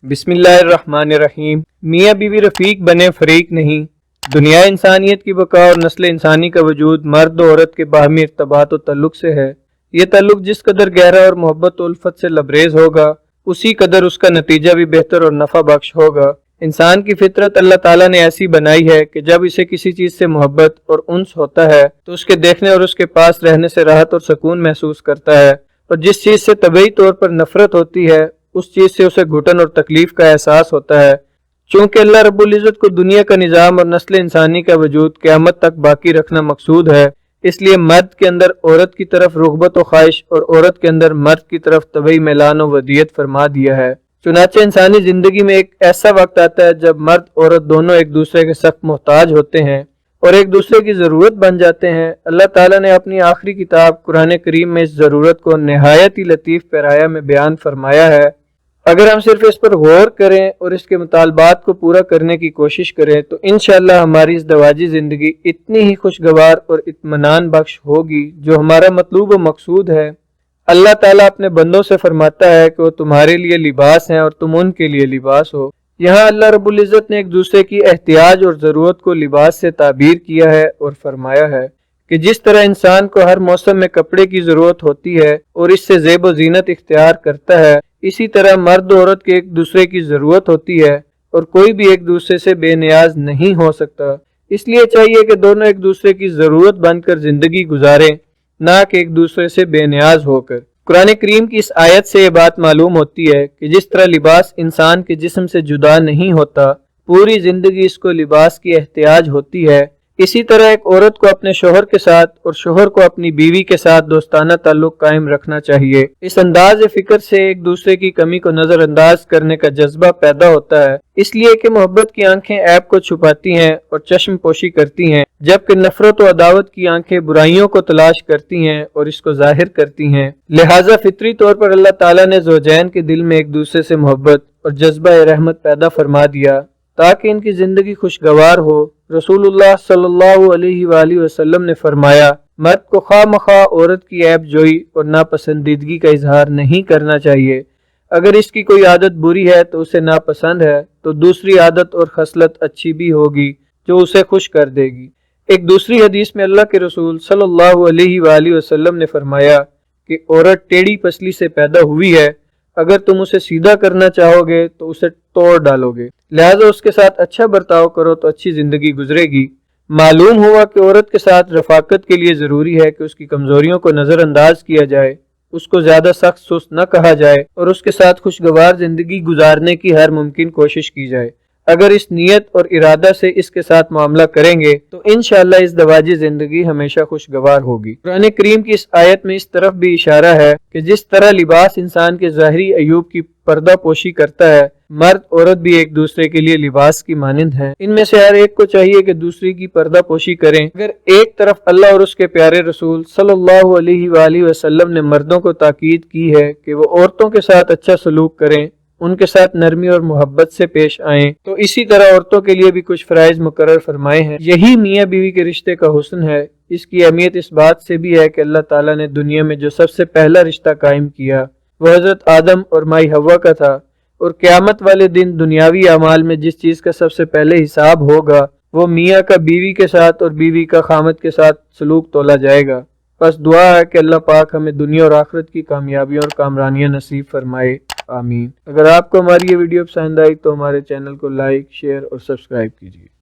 بسم اللہ الرحمن الرحیم۔ میاں بیوی رفیق بنے فریق نہیں۔ دنیا انسانیت کی بقا اور نسل انسانی کا وجود مرد و عورت کے باہمی ارتباط و تعلق سے ہے۔ یہ تعلق جس قدر گہرا اور محبت و الفت سے لبریز ہوگا، اسی قدر اس کا نتیجہ بھی بہتر اور نفع بخش ہوگا۔ انسان کی فطرت اللہ تعالیٰ نے ایسی بنائی ہے کہ جب اسے کسی چیز سے محبت اور انس ہوتا ہے تو اس کے دیکھنے اور اس کے پاس رہنے سے راحت اور سکون محسوس کرتا ہے، اور جس چیز سے طبعی طور پر نفرت ہوتی ہے اس چیز سے اسے گھٹن اور تکلیف کا احساس ہوتا ہے۔ چونکہ اللہ رب العزت کو دنیا کا نظام اور نسل انسانی کا وجود قیامت تک باقی رکھنا مقصود ہے، اس لیے مرد کے اندر عورت کی طرف رغبت و خواہش اور عورت کے اندر مرد کی طرف طبعی میلان و ودیت فرما دیا ہے۔ چنانچہ انسانی زندگی میں ایک ایسا وقت آتا ہے جب مرد عورت دونوں ایک دوسرے کے سخت محتاج ہوتے ہیں اور ایک دوسرے کی ضرورت بن جاتے ہیں۔ اللہ تعالیٰ نے اپنی آخری کتاب قرآن کریم میں اس ضرورت کو نہایت ہی لطیف پیرایا میں بیان فرمایا ہے۔ اگر ہم صرف اس پر غور کریں اور اس کے مطالبات کو پورا کرنے کی کوشش کریں تو انشاءاللہ ہماری اس دواجی زندگی اتنی ہی خوشگوار اور اطمینان بخش ہوگی جو ہمارا مطلوب و مقصود ہے۔ اللہ تعالیٰ اپنے بندوں سے فرماتا ہے کہ وہ تمہارے لیے لباس ہیں اور تم ان کے لیے لباس ہو۔ یہاں اللہ رب العزت نے ایک دوسرے کی احتیاج اور ضرورت کو لباس سے تعبیر کیا ہے اور فرمایا ہے کہ جس طرح انسان کو ہر موسم میں کپڑے کی ضرورت ہوتی ہے اور اس سے زیب و زینت اختیار کرتا ہے، اسی طرح مرد و عورت کے ایک دوسرے کی ضرورت ہوتی ہے اور کوئی بھی ایک دوسرے سے بے نیاز نہیں ہو سکتا۔ اس لیے چاہیے کہ دونوں ایک دوسرے کی ضرورت بن کر زندگی گزاریں، نہ کہ ایک دوسرے سے بے نیاز ہو کر۔ قرآن کریم کی اس آیت سے یہ بات معلوم ہوتی ہے کہ جس طرح لباس انسان کے جسم سے جدا نہیں ہوتا، پوری زندگی اس کو لباس کی احتیاج ہوتی ہے، اسی طرح ایک عورت کو اپنے شوہر کے ساتھ اور شوہر کو اپنی بیوی کے ساتھ دوستانہ تعلق قائم رکھنا چاہیے۔ اس انداز فکر سے ایک دوسرے کی کمی کو نظر انداز کرنے کا جذبہ پیدا ہوتا ہے، اس لیے کہ محبت کی آنکھیں عیب کو چھپاتی ہیں اور چشم پوشی کرتی ہیں، جبکہ نفرت و عداوت کی آنکھیں برائیوں کو تلاش کرتی ہیں اور اس کو ظاہر کرتی ہیں۔ لہٰذا فطری طور پر اللہ تعالیٰ نے زوجین کے دل میں ایک دوسرے سے محبت اور جذبہ رحمت پیدا فرما دیا تاکہ ان کی زندگی خوشگوار ہو۔ رسول اللہ صلی اللہ علیہ وآلہ وسلم نے فرمایا، مرد کو خواہ مخواہ عورت کی عیب جوئی اور ناپسندیدگی کا اظہار نہیں کرنا چاہیے۔ اگر اس کی کوئی عادت بری ہے تو اسے ناپسند ہے تو دوسری عادت اور خصلت اچھی بھی ہوگی جو اسے خوش کر دے گی۔ ایک دوسری حدیث میں اللہ کے رسول صلی اللہ علیہ وآلہ وسلم نے فرمایا کہ عورت ٹیڑھی پسلی سے پیدا ہوئی ہے، اگر تم اسے سیدھا کرنا چاہو گے تو اسے توڑ ڈالو گے، لہذا اس کے ساتھ اچھا برتاؤ کرو تو اچھی زندگی گزرے گی۔ معلوم ہوا کہ عورت کے ساتھ رفاقت کے لیے ضروری ہے کہ اس کی کمزوریوں کو نظر انداز کیا جائے، اس کو زیادہ سخت سست نہ کہا جائے اور اس کے ساتھ خوشگوار زندگی گزارنے کی ہر ممکن کوشش کی جائے۔ اگر اس نیت اور ارادہ سے اس کے ساتھ معاملہ کریں گے تو انشاءاللہ اس دواجی زندگی ہمیشہ خوشگوار ہوگی۔ قرآن کریم کی اس آیت میں اس طرف بھی اشارہ ہے کہ جس طرح لباس انسان کے ظاہری عیوب کی پردہ پوشی کرتا ہے، مرد عورت بھی ایک دوسرے کے لیے لباس کی مانند ہیں۔ ان میں سے ہر ایک کو چاہیے کہ دوسری کی پردہ پوشی کریں۔ اگر ایک طرف اللہ اور اس کے پیارے رسول صلی اللہ علیہ وآلہ وسلم نے مردوں کو تاکید کی ہے کہ وہ عورتوں کے ساتھ اچھا سلوک کریں، ان کے ساتھ نرمی اور محبت سے پیش آئیں، تو اسی طرح عورتوں کے لیے بھی کچھ فرائض مقرر فرمائے ہیں۔ یہی میاں بیوی کے رشتے کا حسن ہے۔ اس کی اہمیت اس بات سے بھی ہے کہ اللہ تعالیٰ نے دنیا میں جو سب سے پہلا رشتہ قائم کیا وہ حضرت آدم اور مائی حوا کا تھا، اور قیامت والے دن دنیاوی اعمال میں جس چیز کا سب سے پہلے حساب ہوگا وہ میاں کا بیوی کے ساتھ اور بیوی کا خامد کے ساتھ سلوک تولا جائے گا۔ بس دعا ہے کہ اللہ پاک ہمیں دنیا اور آخرت کی کامیابیوں اور کامرانیاں نصیب فرمائے، آمین۔ اگر آپ کو ہماری یہ ویڈیو پسند آئی تو ہمارے چینل کو لائک، شیئر اور سبسکرائب کیجیے۔